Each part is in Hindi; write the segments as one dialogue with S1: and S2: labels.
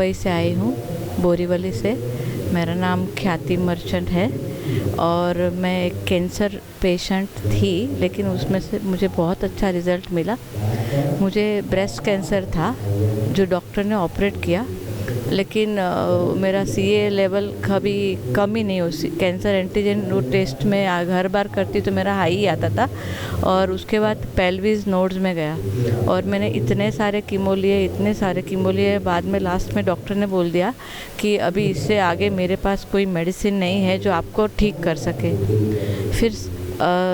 S1: बम्बई से आई हूँ, बोरीवली से। मेरा नाम ख्याति मर्चेंट है और मैं एक कैंसर पेशेंट थी, लेकिन उसमें से मुझे बहुत अच्छा रिज़ल्ट मिला। मुझे ब्रेस्ट कैंसर था जो डॉक्टर ने ऑपरेट किया, लेकिन मेरा CA लेवल कभी कम ही नहीं हो। कैंसर एंटीजन वो टेस्ट में हर बार करती तो मेरा हाई ही आता था। और उसके बाद पेल्विस नोड्स में गया और मैंने इतने सारे कीमो लिए। बाद में लास्ट में डॉक्टर ने बोल दिया कि अभी इससे आगे मेरे पास कोई मेडिसिन नहीं है जो आपको ठीक कर सके। फिर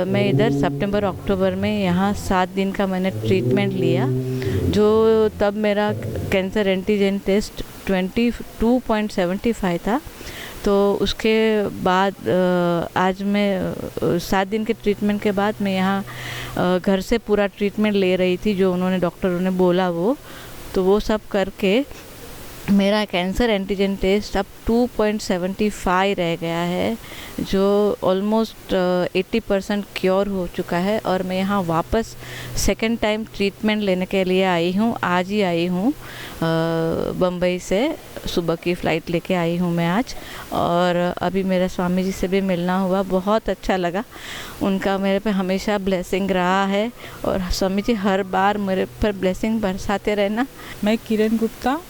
S1: मैं इधर सितंबर अक्टूबर में यहाँ 7 दिन का मैंने ट्रीटमेंट लिया, जो तब मेरा कैंसर एंटीजन टेस्ट 22.75 था। तो उसके बाद आज मैं 7 दिन के ट्रीटमेंट के बाद मैं यहाँ घर से पूरा ट्रीटमेंट ले रही थी, जो उन्होंने डॉक्टरों ने बोला वो सब करके मेरा कैंसर एंटीजन टेस्ट अब 2.75 रह गया है, जो ऑलमोस्ट 80% क्योर हो चुका है। और मैं यहाँ वापस सेकंड टाइम ट्रीटमेंट लेने के लिए आई हूँ। आज ही आई हूँ बम्बई से, सुबह की फ़्लाइट लेके आई हूँ मैं आज। और अभी मेरे स्वामी जी से भी मिलना हुआ, बहुत अच्छा लगा। उनका मेरे पे हमेशा ब्लेसिंग रहा है और स्वामी जी हर बार मेरे पर ब्लेसिंग बरसाते रहना।
S2: मैं किरण गुप्ता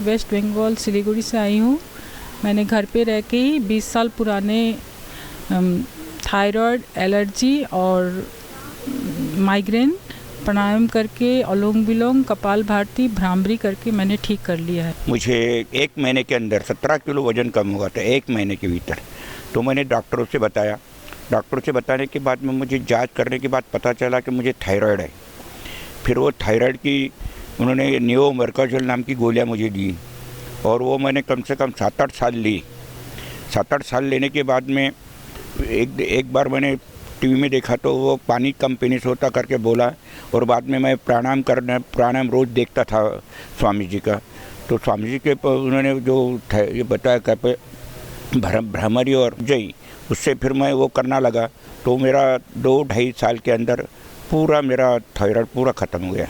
S2: वेस्ट बंगाल सिलीगुड़ी से आई हूँ। मैंने घर पे रह के ही 20 साल पुराने थायराइड, एलर्जी और माइग्रेन प्राणायाम करके, अनुलोम विलोम, कपाल भाती, भ्रामरी करके मैंने ठीक कर लिया है।
S3: मुझे 1 महीने के अंदर 17 किलो वज़न कम हुआ था, 1 महीने के भीतर। तो मैंने डॉक्टरों से बताया। डॉक्टरों से बताने के बाद में मुझे जांच करने के बाद पता चला कि मुझे थायराइड है। फिर वो थायराइड की उन्होंने नियोमर्काजोल नाम की गोलियां मुझे दी और वो मैंने कम से कम 7-8 साल ली। 7-8 साल लेने के बाद में एक बार मैंने टीवी में देखा तो वो पानी कम पीने से होता करके बोला। और बाद में मैं प्राणायाम रोज़ देखता था स्वामी जी का। तो स्वामी जी के उन्होंने जो ये बताया भ्रामरी और जय, उससे फिर मैं वो करना लगा। तो मेरा 2-2.5 साल के अंदर पूरा मेरा थायराइड पूरा ख़त्म हो गया।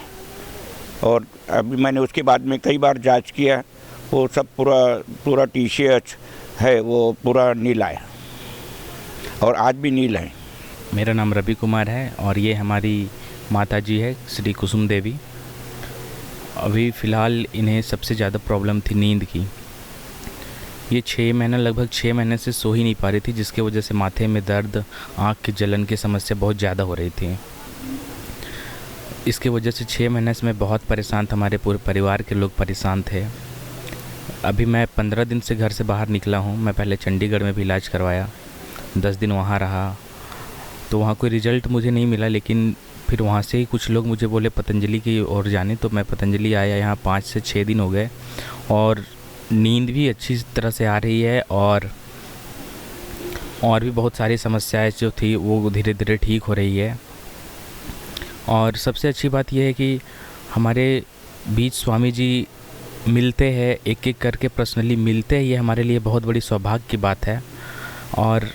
S3: और अभी मैंने उसके बाद में कई बार जांच किया, वो सब पूरा TCH है, वो पूरा नीला है और आज भी नील है।
S4: मेरा नाम रवि कुमार है और ये हमारी माता जी है, श्री कुसुम देवी। अभी फ़िलहाल इन्हें सबसे ज़्यादा प्रॉब्लम थी नींद की। ये लगभग 6 महीने से सो ही नहीं पा रही थी, जिसके वजह से माथे में दर्द, आँख की जलन की समस्या बहुत ज़्यादा हो रही थी। इसके वजह से 6 महीने से मैं बहुत परेशान था, हमारे पूरे परिवार के लोग परेशान थे। अभी मैं 15 दिन से घर से बाहर निकला हूँ। मैं पहले चंडीगढ़ में भी इलाज करवाया, 10 दिन वहाँ रहा, तो वहाँ कोई रिज़ल्ट मुझे नहीं मिला। लेकिन फिर वहाँ से ही कुछ लोग मुझे बोले पतंजलि की ओर जाने, तो मैं पतंजलि आया। यहाँ 5 से 6 दिन हो गए और नींद भी अच्छी तरह से आ रही है और भी बहुत सारी समस्याएं जो थी वो धीरे धीरे ठीक हो रही है। और सबसे अच्छी बात यह है कि हमारे बीच स्वामी जी मिलते हैं, एक एक करके पर्सनली मिलते हैं। ये हमारे लिए बहुत बड़ी सौभाग्य की बात है और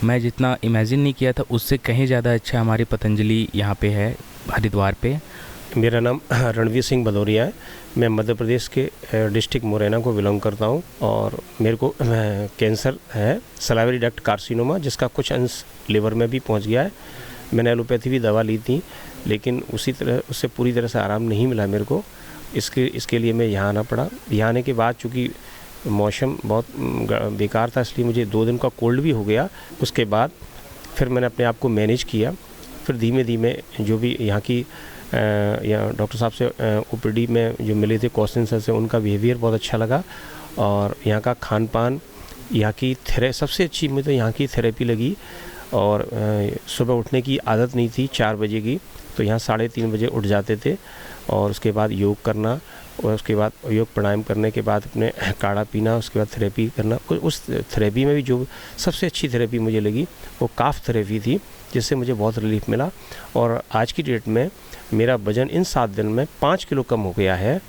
S4: मैं जितना इमेजिन नहीं किया था उससे कहीं ज़्यादा अच्छा हमारी पतंजलि यहाँ पे है, हरिद्वार पे।
S5: मेरा नाम रणवीर सिंह भदौरिया है। मैं मध्य प्रदेश के डिस्ट्रिक्ट मुरैना को बिलोंग करता हूँ और मेरे को कैंसर है, सलाइवरी डक्ट कार्सिनोमा, जिसका कुछ अंश लिवर में भी पहुँच गया है। मैंने एलोपैथी भी दवा ली थी, लेकिन उससे पूरी तरह से आराम नहीं मिला मेरे को। इसके लिए मैं यहाँ आना पड़ा। यहाँ आने के बाद चूँकि मौसम बहुत बेकार था, इसलिए मुझे 2 दिन का कोल्ड भी हो गया। उसके बाद फिर मैंने अपने आप को मैनेज किया। फिर धीमे धीमे जो भी यहाँ की यहाँ डॉक्टर साहब से OPD में जो मिले थे क्वेश्चन से, उनका बिहेवियर बहुत अच्छा लगा। और यहाँ का खान पान, यहाँ की सबसे अच्छी मुझे यहाँ की थेरेपी लगी। और सुबह उठने की आदत नहीं थी 4 बजे की, तो यहाँ 3:30 बजे उठ जाते थे और उसके बाद योग करना और उसके बाद योग प्राणायाम करने के बाद अपने काढ़ा पीना, उसके बाद थेरेपी करना। उस थेरेपी में भी जो सबसे अच्छी थेरेपी मुझे लगी वो काफ थेरेपी थी, जिससे मुझे बहुत रिलीफ मिला। और आज की डेट में मेरा वज़न इन 7 दिन में 5 किलो कम हो गया है।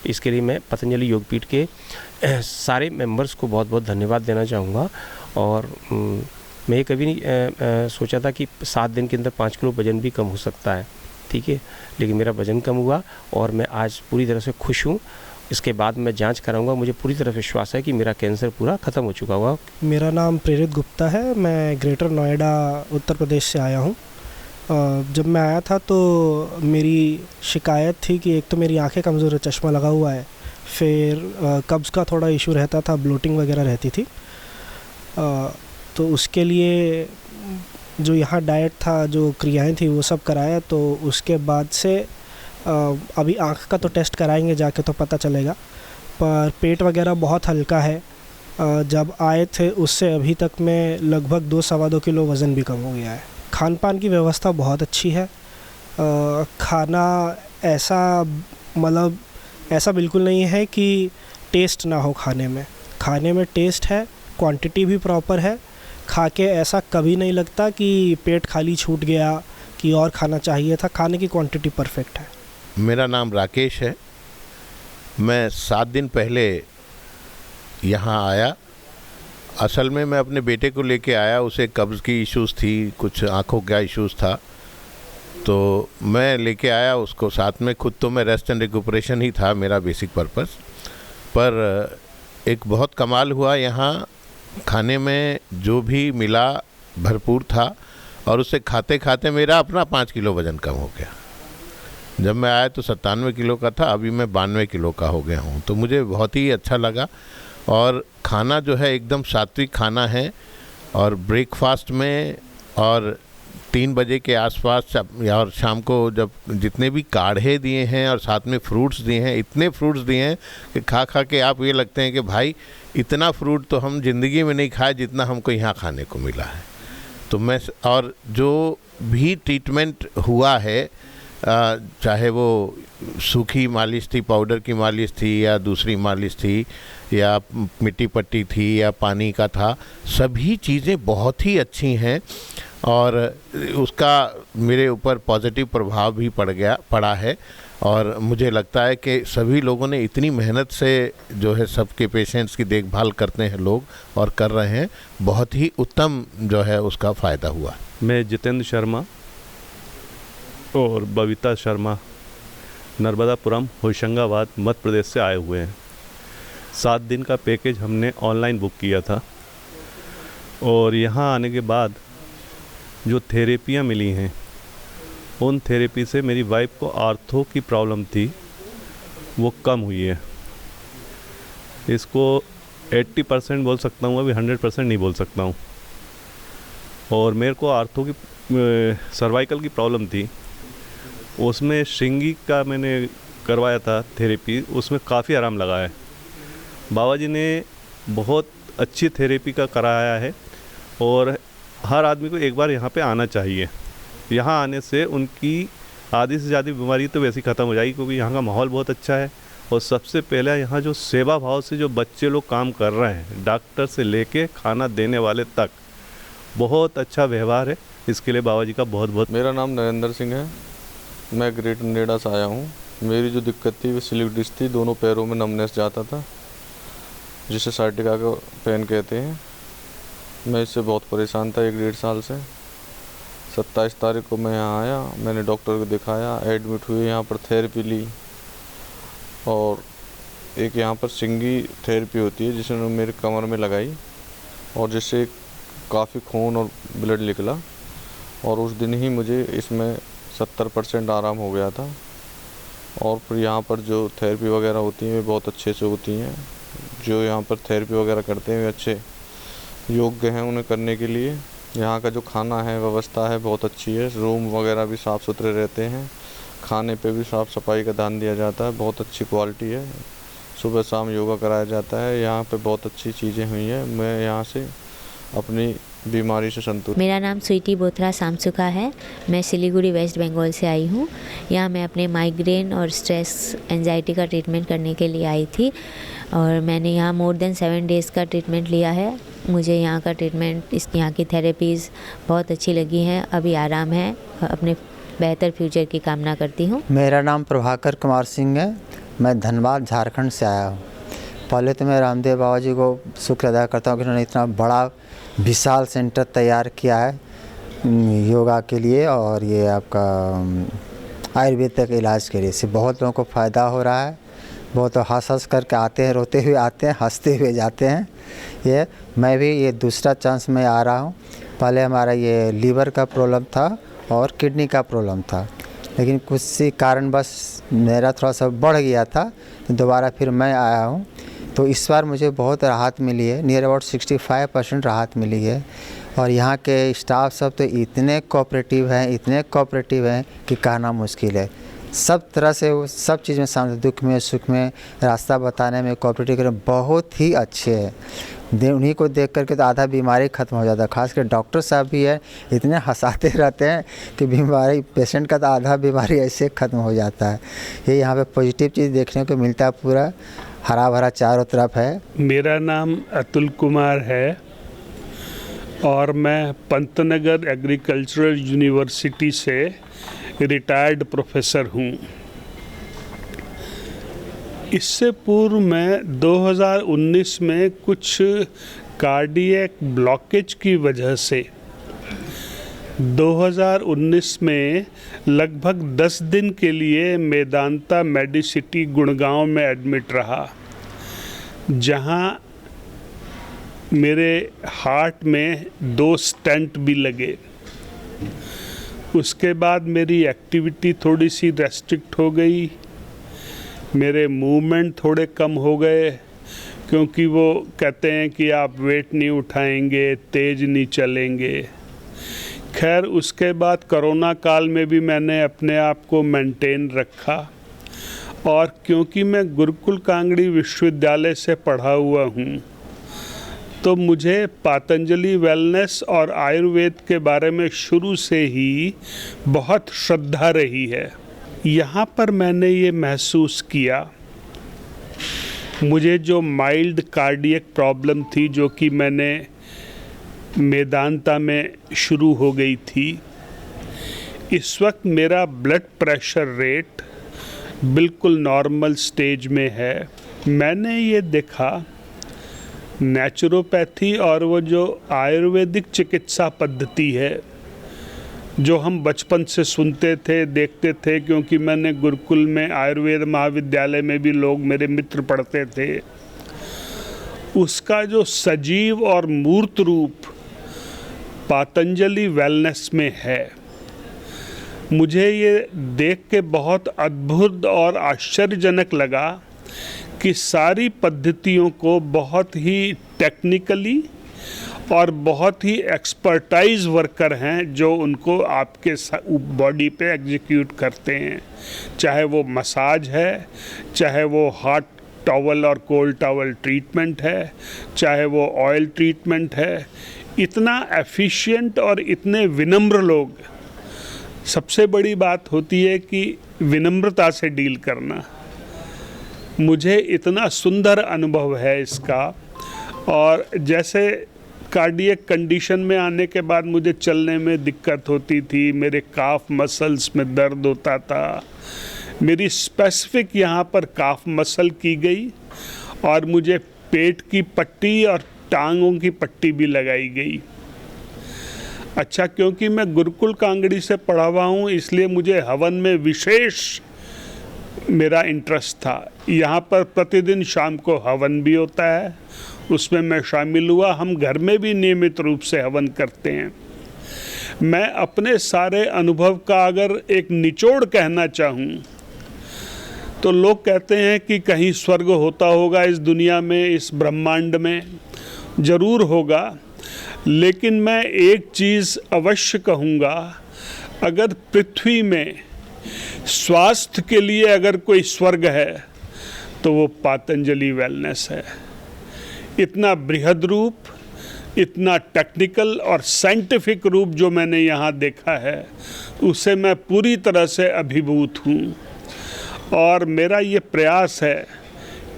S5: इसके लिए मैं पतंजलि योगपीठ के सारे मेंबर्स को बहुत बहुत धन्यवाद देना चाहूँगा। और मैं ये कभी नहीं सोचा था कि 7 दिन के अंदर 5 किलो वज़न भी कम हो सकता है, ठीक है। लेकिन मेरा वज़न कम हुआ और मैं आज पूरी तरह से खुश हूँ इसके बाद मैं जांच कराऊंगा। मुझे पूरी तरह विश्वास है कि मेरा कैंसर पूरा ख़त्म हो चुका होगा।
S6: मेरा नाम प्रेरित गुप्ता है, मैं ग्रेटर नोएडा उत्तर प्रदेश से आया हूँ। जब मैं आया था तो मेरी शिकायत थी कि एक तो मेरी आंखें कमज़ोर है, चश्मा लगा हुआ है, फिर कब्ज़ का थोड़ा इशू रहता था, ब्लोटिंग वगैरह रहती थी। तो उसके लिए जो यहाँ डाइट था, जो क्रियाएं थी, वो सब कराया। तो उसके बाद से अभी आँख का तो टेस्ट कराएंगे जाके तो पता चलेगा, पर पेट वगैरह बहुत हल्का है। जब आए थे उससे अभी तक में लगभग 2-2.25 किलो वज़न भी कम हो गया है। खान पान की व्यवस्था बहुत अच्छी है। खाना ऐसा मतलब ऐसा बिल्कुल नहीं है कि टेस्ट ना हो खाने में टेस्ट है, क्वांटिटी भी प्रॉपर है। खा के ऐसा कभी नहीं लगता कि पेट खाली छूट गया कि और खाना चाहिए था। खाने की क्वांटिटी परफेक्ट है।
S7: मेरा नाम राकेश है। मैं 7 दिन पहले यहाँ आया। असल में मैं अपने बेटे को लेके आया, उसे कब्ज़ की इश्यूज़ थी, कुछ आँखों का इश्यूज़ था, तो मैं लेके आया उसको साथ में। खुद तो मैं रेस्ट एंड रिकुपरेशन ही था मेरा बेसिक पर्पस, पर एक बहुत कमाल हुआ। यहाँ खाने में जो भी मिला भरपूर था, और उसे खाते खाते मेरा अपना 5 किलो वज़न कम हो गया। जब मैं आया तो 97 किलो का था, अभी मैं 92 किलो का हो गया हूँ। तो मुझे बहुत ही अच्छा लगा। और खाना जो है एकदम सात्विक खाना है, और ब्रेकफास्ट में और 3 बजे के आसपास और शाम को जब जितने भी काढ़े दिए हैं और साथ में फ्रूट्स दिए हैं, इतने फ्रूट्स दिए हैं कि खा खा के आप ये लगते हैं कि भाई इतना फ्रूट तो हम ज़िंदगी में नहीं खाए जितना हमको यहाँ खाने को मिला है। तो मैं और जो भी ट्रीटमेंट हुआ है, चाहे वो सूखी मालिश थी, पाउडर की मालिश थी, या दूसरी मालिश थी, या मिट्टी पट्टी थी, या पानी का था, सभी चीज़ें बहुत ही अच्छी हैं। और उसका मेरे ऊपर पॉजिटिव प्रभाव भी पड़ा है। और मुझे लगता है कि सभी लोगों ने इतनी मेहनत से जो है सबके पेशेंट्स की देखभाल करते हैं लोग और कर रहे हैं, बहुत ही उत्तम जो है उसका फ़ायदा हुआ।
S8: मैं जितेंद्र शर्मा और बबीता शर्मा नर्मदापुरम होशंगाबाद मध्य प्रदेश से आए हुए हैं। 7 दिन का पैकेज हमने ऑनलाइन बुक किया था, और यहाँ आने के बाद जो थेरेपियाँ मिली हैं, उन थेरेपी से मेरी वाइफ को आर्थो की प्रॉब्लम थी, वो कम हुई है। इसको 80% बोल सकता हूँ, अभी 100% नहीं बोल सकता हूँ। और मेरे को आर्थो की सर्वाइकल की प्रॉब्लम थी, उसमें श्रृंगी का मैंने करवाया था थेरेपी, उसमें काफ़ी आराम लगा है। बाबा जी ने बहुत अच्छी थेरेपी का कराया है, और हर आदमी को एक बार यहाँ पे आना चाहिए। यहाँ आने से उनकी आधी से ज़्यादा बीमारी तो वैसे ही ख़त्म हो जाएगी, क्योंकि यहाँ का माहौल बहुत अच्छा है। और सबसे पहले यहाँ जो सेवा भाव से जो बच्चे लोग काम कर रहे हैं, डॉक्टर से लेके खाना देने वाले तक, बहुत अच्छा व्यवहार है। इसके लिए बाबा जी का बहुत बहुत।
S9: मेरा नाम नरेंद्र सिंह है, मैं ग्रेटर नोएडा से आया हूँ। मेरी जो दिक्कत थी वो स्लिप डिस्क थी, दोनों पैरों में नमनेस जाता था, जिसे सार्टिका का पेन कहते हैं। मैं इससे बहुत परेशान था 1-1.5 साल से। 27 तारीख को मैं यहाँ आया, मैंने डॉक्टर को दिखाया, एडमिट हुए, यहाँ पर थेरेपी ली। और एक यहाँ पर सिंगी थेरेपी होती है जिसने मेरे कमर में लगाई, और जिससे काफ़ी खून और ब्लड निकला, और उस दिन ही मुझे इसमें 70% आराम हो गया था। और फिर यहाँ पर जो थेरेपी वगैरह होती हैं वे बहुत अच्छे से होती हैं। जो यहाँ पर थेरेपी वगैरह करते हैं वे अच्छे योग्य हैं उन्हें करने के लिए। यहाँ का जो खाना है, व्यवस्था है, बहुत अच्छी है। रूम वगैरह भी साफ़ सुथरे रहते हैं, खाने पे भी साफ़ सफाई का ध्यान दिया जाता है, बहुत अच्छी क्वालिटी है। सुबह शाम योगा कराया जाता है, यहाँ पे बहुत अच्छी चीज़ें हुई हैं। मैं यहाँ से अपनी बीमारी से संतुष्ट।
S10: मेरा नाम स्वीटी बोथरा सामसुका है, मैं सिलीगुड़ी वेस्ट बंगाल से आई हूँ। यहाँ मैं अपने माइग्रेन और स्ट्रेस एंजाइटी का ट्रीटमेंट करने के लिए आई थी, और मैंने यहाँ मोर देन 7 डेज़ का ट्रीटमेंट लिया है। मुझे यहाँ का ट्रीटमेंट, यहाँ की थेरेपीज़ बहुत अच्छी लगी हैं। अभी आराम है, अपने बेहतर फ्यूचर की कामना करती हूँ।
S11: मेरा नाम प्रभाकर कुमार सिंह है, मैं धनबाद झारखंड से आया हूँ। पहले तो मैं रामदेव बाबा जी को शुक्र अदा करता हूँ कि उन्होंने इतना बड़ा विशाल सेंटर तैयार किया है योगा के लिए, और ये आपका आयुर्वेद के इलाज के लिए। इससे बहुत लोगों को फ़ायदा हो रहा है। बहुत हंस करके आते हैं, रोते हुए आते हैं, हंसते हुए जाते हैं। ये मैं भी ये दूसरा चांस में आ रहा हूँ। पहले हमारा ये लीवर का प्रॉब्लम था और किडनी का प्रॉब्लम था, लेकिन कुछ सी कारणवश मेरा थोड़ा सा बढ़ गया था, तो दोबारा फिर मैं आया हूँ। तो इस बार मुझे बहुत राहत मिली है, नियर अबाउट 65% राहत मिली है। और यहाँ के स्टाफ सब तो इतने कोऑपरेटिव हैं कि कहना मुश्किल है। सब तरह से वो सब चीज़ में सामने, दुख में सुख में रास्ता बताने में कोऑपरेटिव करने बहुत ही अच्छे हैं। उन्हीं को देख करके तो आधा बीमारी ख़त्म हो जाता है। खासकर डॉक्टर साहब भी है, इतने हंसाते रहते हैं कि बीमारी पेशेंट का तो आधा बीमारी ऐसे ख़त्म हो जाता है। ये यहाँ पे पॉजिटिव चीज़ देखने को मिलता है, पूरा हरा भरा चारों तरफ है।
S12: मेरा नाम अतुल कुमार है और मैं पंतनगर एग्रीकल्चरल यूनिवर्सिटी से रिटायर्ड प्रोफेसर हूँ। इससे पूर्व मैं 2019 में कुछ कार्डियक ब्लॉकेज की वजह से 2019 में लगभग 10 दिन के लिए मेदांता मेडिसिटी गुड़गांव में एडमिट रहा, जहां मेरे हार्ट में 2 स्टेंट भी लगे। उसके बाद मेरी एक्टिविटी थोड़ी सी रेस्ट्रिक्ट हो गई, मेरे मूवमेंट थोड़े कम हो गए, क्योंकि वो कहते हैं कि आप वेट नहीं उठाएंगे, तेज़ नहीं चलेंगे। खैर, उसके बाद कोरोना काल में भी मैंने अपने आप को मेंटेन रखा, और क्योंकि मैं गुरुकुल कांगड़ी विश्वविद्यालय से पढ़ा हुआ हूँ, तो मुझे पतंजलि वेलनेस और आयुर्वेद के बारे में शुरू से ही बहुत श्रद्धा रही है। यहाँ पर मैंने ये महसूस किया, मुझे जो माइल्ड कार्डियक प्रॉब्लम थी, जो कि मैंने मेदांता में शुरू हो गई थी, इस वक्त मेरा ब्लड प्रेशर रेट बिल्कुल नॉर्मल स्टेज में है। मैंने ये देखा, नेचुरोपैथी और वो जो आयुर्वेदिक चिकित्सा पद्धति है, जो हम बचपन से सुनते थे, देखते थे, क्योंकि मैंने गुरुकुल में आयुर्वेद महाविद्यालय में भी लोग मेरे मित्र पढ़ते थे, उसका जो सजीव और मूर्त रूप पतंजलि वेलनेस में है। मुझे ये देख के बहुत अद्भुत और आश्चर्यजनक लगा कि सारी पद्धतियों को बहुत ही टेक्निकली और बहुत ही एक्सपर्टाइज वर्कर हैं जो उनको आपके बॉडी पे एग्जीक्यूट करते हैं, चाहे वो मसाज है, चाहे वो हॉट टॉवल और कोल्ड टॉवल ट्रीटमेंट है, चाहे वो ऑयल ट्रीटमेंट है। इतना एफिशिएंट और इतने विनम्र लोग। सबसे बड़ी बात होती है कि विनम्रता से डील करना। मुझे इतना सुंदर अनुभव है इसका। और जैसे कार्डियक कंडीशन में आने के बाद मुझे चलने में दिक्कत होती थी, मेरे काफ मसल्स में दर्द होता था, मेरी स्पेसिफिक यहाँ पर काफ मसल की गई और मुझे पेट की पट्टी और टांगों की पट्टी भी लगाई गई। अच्छा, क्योंकि मैं गुरुकुल कांगड़ी से पढ़ा हुआ हूँ, इसलिए मुझे हवन में विशेष मेरा इंटरेस्ट था। यहाँ पर प्रतिदिन शाम को हवन भी होता है, उसमें मैं शामिल हुआ। हम घर में भी नियमित रूप से हवन करते हैं। मैं अपने सारे अनुभव का अगर एक निचोड़ कहना चाहूँ तो लोग कहते हैं कि कहीं स्वर्ग होता होगा इस दुनिया में, इस ब्रह्मांड में। ज़रूर होगा, लेकिन मैं एक चीज़ अवश्य कहूँगा, अगर पृथ्वी में स्वास्थ्य के लिए अगर कोई स्वर्ग है तो वो पतंजलि वेलनेस है। इतना बृहद रूप, इतना टेक्निकल और साइंटिफिक रूप जो मैंने यहाँ देखा है, उससे मैं पूरी तरह से अभिभूत हूँ। और मेरा ये प्रयास है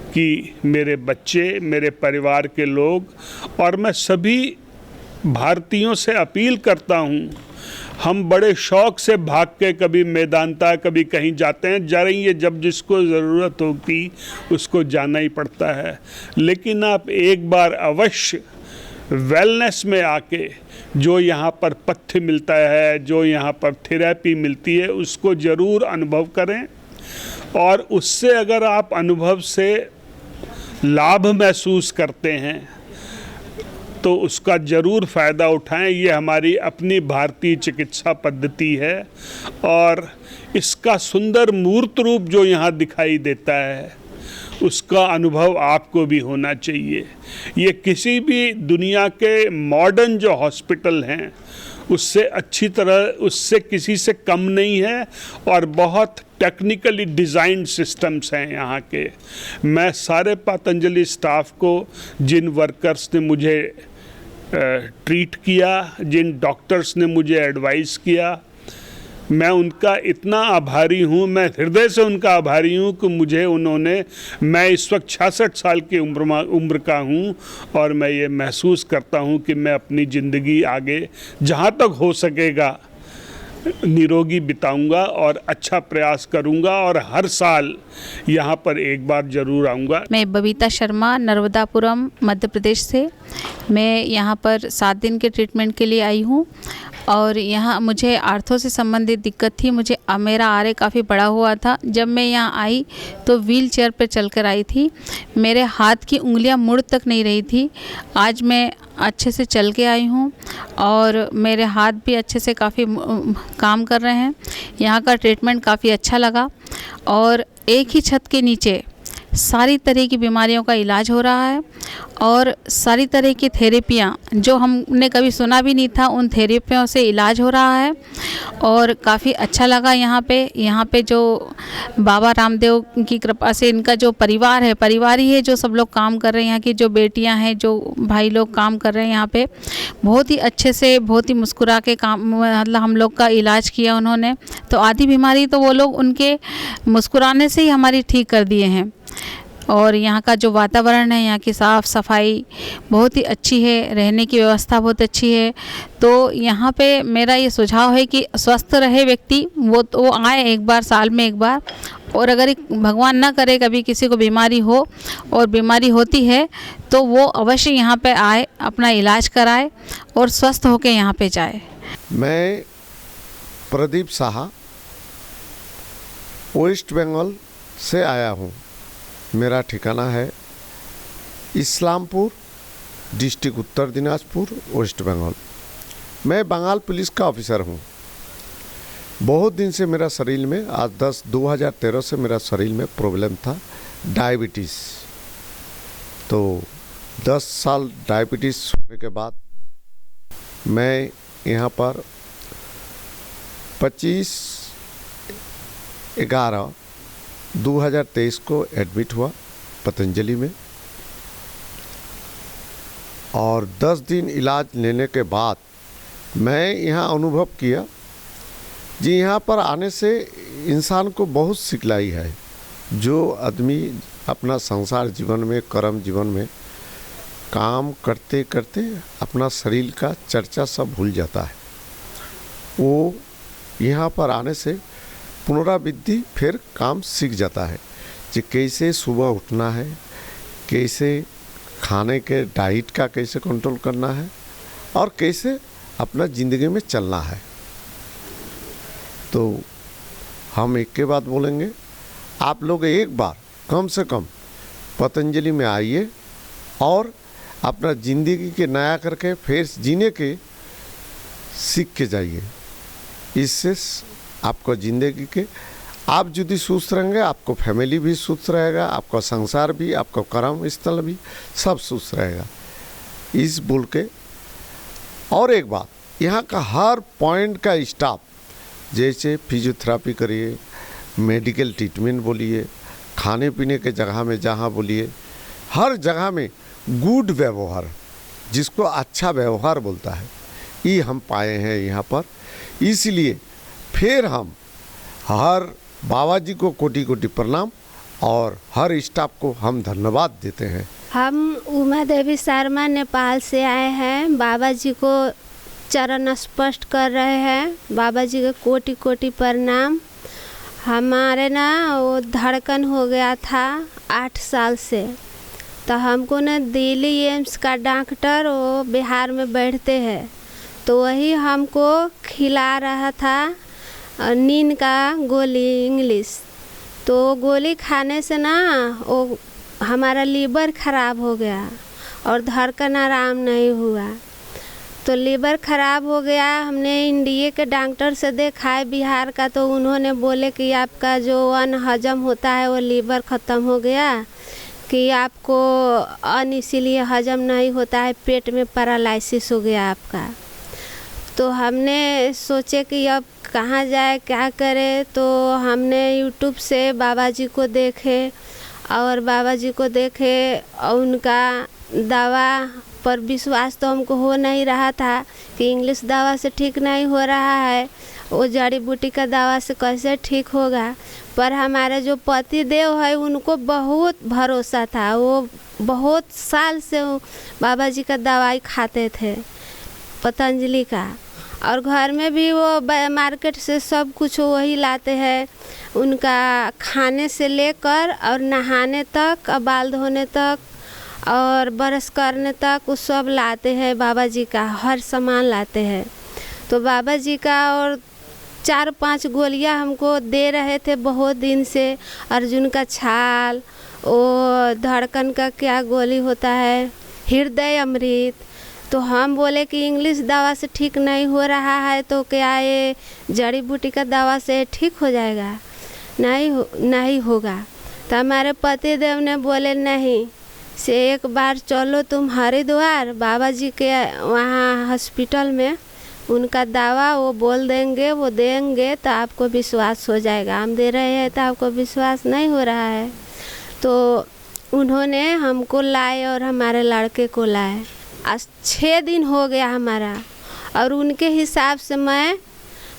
S12: कि मेरे बच्चे, मेरे परिवार के लोग और मैं सभी भारतीयों से अपील करता हूँ, हम बड़े शौक़ से भाग के कभी मेदांता, कभी कहीं जाते हैं, जा रही है, जब जिसको ज़रूरत होती उसको जाना ही पड़ता है। लेकिन आप एक बार अवश्य वेलनेस में आके जो यहाँ पर पथ्य मिलता है, जो यहाँ पर थेरेपी मिलती है, उसको ज़रूर अनुभव करें। और उससे अगर आप अनुभव से लाभ महसूस करते हैं तो उसका ज़रूर फ़ायदा उठाएं। ये हमारी अपनी भारतीय चिकित्सा पद्धति है और इसका सुंदर मूर्त रूप जो यहाँ दिखाई देता है उसका अनुभव आपको भी होना चाहिए। ये किसी भी दुनिया के मॉडर्न जो हॉस्पिटल हैं उससे अच्छी तरह, उससे किसी से कम नहीं है और बहुत टेक्निकली डिज़ाइंड सिस्टम्स हैं यहाँ के। मैं सारे पतंजलि स्टाफ को, जिन वर्कर्स ने मुझे ट्रीट किया, जिन डॉक्टर्स ने मुझे एडवाइस किया, मैं उनका इतना आभारी हूँ, मैं हृदय से उनका आभारी हूँ कि मुझे उन्होंने, मैं इस वक्त 66 साल की उम्र का हूँ और मैं ये महसूस करता हूँ कि मैं अपनी ज़िंदगी आगे जहाँ तक हो सकेगा निरोगी बिताऊंगा और अच्छा प्रयास करूंगा और हर साल यहाँ पर एक बार ज़रूर आऊँगा।
S13: मैं बबीता शर्मा, नर्मदापुरम, मध्य प्रदेश से। मैं यहाँ पर 7 दिन के ट्रीटमेंट के लिए आई हूँ और यहाँ मुझे आर्थो से संबंधित दिक्कत थी। मुझे मेरा आरे काफ़ी बड़ा हुआ था। जब मैं यहाँ आई तो व्हील चेयर पर चल कर आई थी। मेरे हाथ की उंगलियाँ मुड़ तक नहीं रही थी। आज मैं अच्छे से चल के आई हूँ और मेरे हाथ भी अच्छे से काफ़ी काम कर रहे हैं। यहाँ का ट्रीटमेंट काफ़ी अच्छा लगा और एक ही छत के नीचे सारी तरह की बीमारियों का इलाज हो रहा है और सारी तरह की थेरेपियाँ जो हमने कभी सुना भी नहीं था, उन थेरेपियों से इलाज हो रहा है और काफ़ी अच्छा लगा। यहाँ पे जो बाबा रामदेव की कृपा से इनका जो परिवार है, परिवार ही है जो सब लोग काम कर रहे हैं। यहाँ की जो बेटियाँ हैं, जो भाई लोग काम कर रहे हैं यहाँ पे, बहुत ही अच्छे से, बहुत ही मुस्कुरा के काम, मतलब हम लोग का इलाज किया उन्होंने। तो आधी बीमारी तो वो लोग उनके मुस्कुराने से ही हमारी ठीक कर दिए हैं। और यहाँ का जो वातावरण है, यहाँ की साफ़ सफाई बहुत ही अच्छी है, रहने की व्यवस्था बहुत अच्छी है। तो यहाँ पे मेरा ये सुझाव है कि स्वस्थ रहे व्यक्ति, वो आए एक बार, साल में एक बार। और अगर भगवान ना करे कभी किसी को बीमारी हो और बीमारी होती है तो वो अवश्य यहाँ पे आए, अपना इलाज कराए और स्वस्थ होकर यहाँ पे जाए।
S14: मैं प्रदीप साहा वेस्ट बंगाल से आया हूँ। मेरा ठिकाना है इस्लामपुर, डिस्ट्रिक्ट उत्तर दिनाजपुर, वेस्ट बंगाल। मैं बंगाल पुलिस का ऑफिसर हूँ। बहुत दिन से मेरा शरीर में, आज 2013 से मेरा शरीर में प्रॉब्लम था, डायबिटीज़। तो 10 साल डायबिटीज़ होने के बाद मैं यहाँ पर 25/11/2023 को एडमिट हुआ पतंजलि में और 10 दिन इलाज लेने के बाद मैं यहाँ अनुभव किया जी, यहाँ पर आने से इंसान को बहुत सिखलाई है। जो आदमी अपना संसार जीवन में, कर्म जीवन में काम करते करते अपना शरीर का चर्चा सब भूल जाता है, वो यहाँ पर आने से पुनरावृत्ति फिर काम सीख जाता है कि कैसे सुबह उठना है, कैसे खाने के डाइट का कैसे कंट्रोल करना है और कैसे अपना ज़िंदगी में चलना है। तो हम एक के बाद बोलेंगे, आप लोग एक बार कम से कम पतंजलि में आइए और अपना ज़िंदगी के नया करके फिर जीने के सीख के जाइए। इससे आपको ज़िंदगी के, आप यदि सुस्त रहेंगे, आपको फैमिली भी सुस्त रहेगा, आपका संसार भी, आपका कर्म स्थल भी सब सुस्त रहेगा। इस बोल के और एक बात, यहाँ का हर पॉइंट का स्टाफ, जैसे फिजियोथेरापी करिए, मेडिकल ट्रीटमेंट बोलिए, खाने पीने के जगह में जहाँ बोलिए, हर जगह में गुड व्यवहार, जिसको अच्छा व्यवहार बोलता है, ये हम पाए हैं यहाँ पर। इसलिए फिर हम हर बाबा जी को कोटि कोटि प्रणाम और हर स्टाफ को हम धन्यवाद देते हैं।
S15: हम उमा देवी शर्मा नेपाल से आए हैं। बाबा जी को चरण स्पर्श कर रहे हैं। बाबा जी को कोटि कोटि प्रणाम। हमारे ना वो धड़कन हो गया था 8 साल से, तो हमको ना दिल्ली एम्स का डॉक्टर वो बिहार में बैठते हैं, तो वही हमको खिला रहा था नींद का गोली इंग्लिश। तो गोली खाने से ना वो हमारा लीवर ख़राब हो गया और धड़कन आराम नहीं हुआ। तो लीवर ख़राब हो गया, हमने इंडिया के डॉक्टर से दिखाए बिहार का, तो उन्होंने बोले कि आपका जो अन्न हजम होता है वो लीवर ख़त्म हो गया, कि आपको अन्न इसीलिए हजम नहीं होता है, पेट में पैरालिसिस हो गया आपका। तो हमने सोचे कि अब कहाँ जाए क्या करें, तो हमने यूट्यूब से बाबा जी को देखे और बाबा जी को देखे और उनका दवा पर विश्वास तो हमको हो नहीं रहा था कि इंग्लिश दवा से ठीक नहीं हो रहा है, वो जड़ी बूटी का दवा से कैसे ठीक होगा। पर हमारे जो पति देव है उनको बहुत भरोसा था, वो बहुत साल से बाबा जी का दवाई खाते थे पतंजलि का, और घर में भी वो मार्केट से सब कुछ वही लाते हैं, उनका खाने से लेकर और नहाने तक और बाल धोने तक और ब्रश करने तक वो सब लाते हैं, बाबा जी का हर सामान लाते हैं। तो बाबा जी का और 4-5 गोलियां हमको दे रहे थे बहुत दिन से, अर्जुन का छाल, वो धड़कन का क्या गोली होता है, हृदय अमृत। तो हम बोले कि इंग्लिश दवा से ठीक नहीं हो रहा है तो क्या ये जड़ी बूटी का दवा से ठीक हो जाएगा? नहीं होगा। तो हमारे पति देव ने बोले नहीं, से एक बार चलो तुम हरिद्वार बाबा जी के वहाँ हॉस्पिटल में, उनका दवा वो बोल देंगे, वो देंगे तो आपको विश्वास हो जाएगा। हम दे रहे हैं तो आपको विश्वास नहीं हो रहा है। तो उन्होंने हमको लाए और हमारे लड़के को लाए। आज 6 दिन हो गया हमारा, और उनके हिसाब से मैं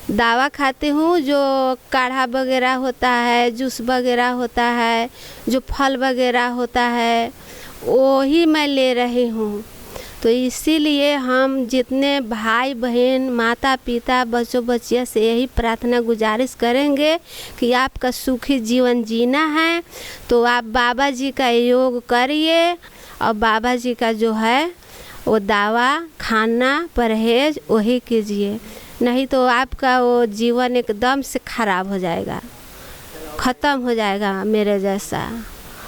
S15: दवा खाती हूँ, जो काढ़ा वगैरह होता है, जूस वगैरह होता है, जो फल वगैरह होता है, वही मैं ले रही हूँ। तो इसीलिए हम जितने भाई बहन, माता पिता, बच्चों बच्चियों से यही प्रार्थना गुजारिश करेंगे कि आपका सुखी जीवन जीना है तो आप बाबा जी का योग करिए, और बाबा जी का जो है वो दवा खाना परहेज वही कीजिए, नहीं तो आपका वो जीवन एकदम से ख़राब हो जाएगा, ख़त्म हो जाएगा मेरे जैसा।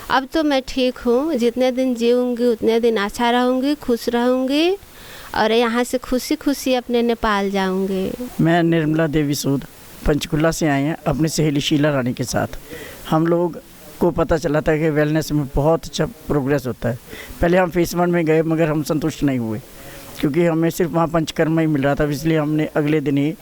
S15: अब तो मैं ठीक हूँ, जितने दिन जीऊँगी उतने दिन अच्छा रहूँगी, खुश रहूँगी, और यहाँ से खुशी खुशी अपने नेपाल जाऊँगी।
S16: मैं निर्मला देवी सूद पंचकुला से आए हैं अपनी सहेली शीला रानी के साथ। हम लोग को पता चला था कि वेलनेस में बहुत अच्छा प्रोग्रेस होता है। पहले हम फेस 1 में गए मगर हम संतुष्ट नहीं हुए, क्योंकि हमें सिर्फ वहाँ पंचकर्मा ही मिल रहा था, इसलिए हमने अगले दिन ही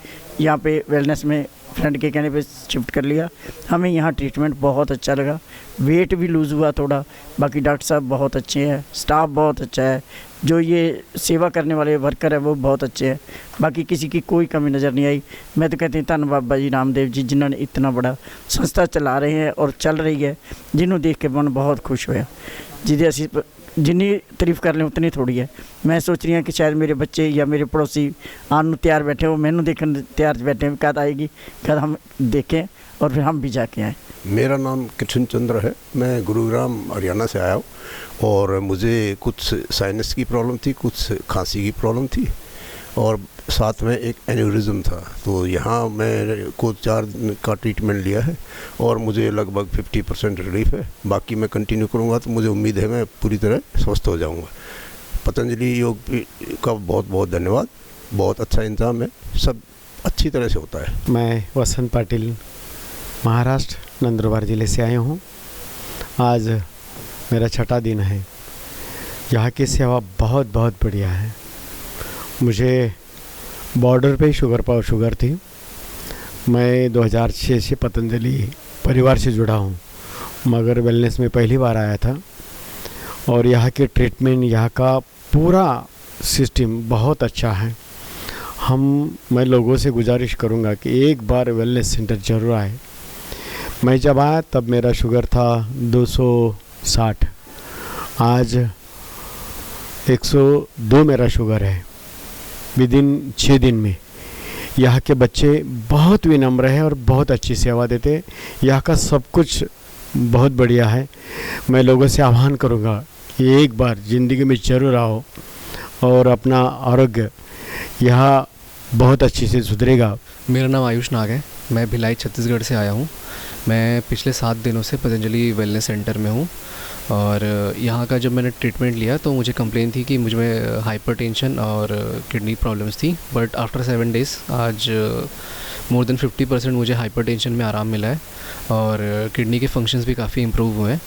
S16: यहाँ पे वेलनेस में फ्रेंड के कहने पे शिफ्ट कर लिया। हमें यहाँ ट्रीटमेंट बहुत अच्छा लगा, वेट भी लूज़ हुआ थोड़ा। बाकी डॉक्टर साहब बहुत अच्छे हैं, स्टाफ बहुत अच्छा है, जो ये सेवा करने वाले वर्कर है वो बहुत अच्छे हैं। बाकी किसी की कोई कमी नज़र नहीं आई। मैं तो कहती हूँ धन बाबा जी रामदेव जी, जिन्होंने इतना बड़ा संस्था चला रहे हैं और चल रही है, जिन्होंने देख के मन बहुत खुश होया। जिन्नी तारीफ कर लें उतनी थोड़ी है। मैं सोच रही हूँ कि शायद मेरे बच्चे या मेरे पड़ोसी आने तैयार बैठे हो, मैनू देखने तैयार बैठे हैं, कद आएगी, कद हम देखें और फिर हम भी जाके आएँ।
S17: मेरा नाम कृष्ण चंद्र है, मैं गुरुग्राम हरियाणा से आया हूँ, और मुझे कुछ साइनस की प्रॉब्लम थी, कुछ खांसी की प्रॉब्लम थी, और साथ में एक एन्यूरिज्म था। तो यहाँ मैं को 4 दिन का ट्रीटमेंट लिया है और मुझे लगभग 50% रिलीफ है। बाकी मैं कंटिन्यू करूँगा तो मुझे उम्मीद है मैं पूरी तरह स्वस्थ हो जाऊँगा। पतंजलि योग का बहुत बहुत धन्यवाद, बहुत अच्छा इंतजाम है, सब अच्छी तरह से होता है।
S18: मैं वसंत पाटिल महाराष्ट्र नंदुरबार ज़िले से आया हूँ। आज मेरा 6ठा दिन है। यहाँ की सेवा बहुत बहुत बढ़िया है। मुझे बॉर्डर पे शुगर थी। मैं 2006 से पतंजलि परिवार से जुड़ा हूँ, मगर वेलनेस में पहली बार आया था, और यहाँ के ट्रीटमेंट, यहाँ का पूरा सिस्टम बहुत अच्छा है। मैं लोगों से गुजारिश करूँगा कि एक बार वेलनेस सेंटर जरूर आए। मैं जब आया तब मेरा शुगर था 260, आज 102 मेरा शुगर है विदिन 6 दिन में। यहाँ के बच्चे बहुत विनम्र हैं और बहुत अच्छी सेवा देते हैं। यहाँ का सब कुछ बहुत बढ़िया है। मैं लोगों से आह्वान करूँगा कि एक बार ज़िंदगी में ज़रूर आओ और अपना आरोग्य यहाँ बहुत अच्छे से सुधरेगा।
S19: मेरा नाम आयुष नाग है, मैं भिलाई छत्तीसगढ़ से आया हूँ। मैं पिछले 7 दिनों से पतंजलि वेलनेस सेंटर में हूँ और यहाँ का जब मैंने ट्रीटमेंट लिया तो मुझे कंप्लेन थी कि मुझ में हाइपरटेंशन और किडनी प्रॉब्लम्स थी, बट आफ्टर 7 डेज़ आज मोर देन 50% मुझे हाइपरटेंशन में आराम मिला है और किडनी के फंक्शंस भी काफ़ी इम्प्रूव हुए हैं।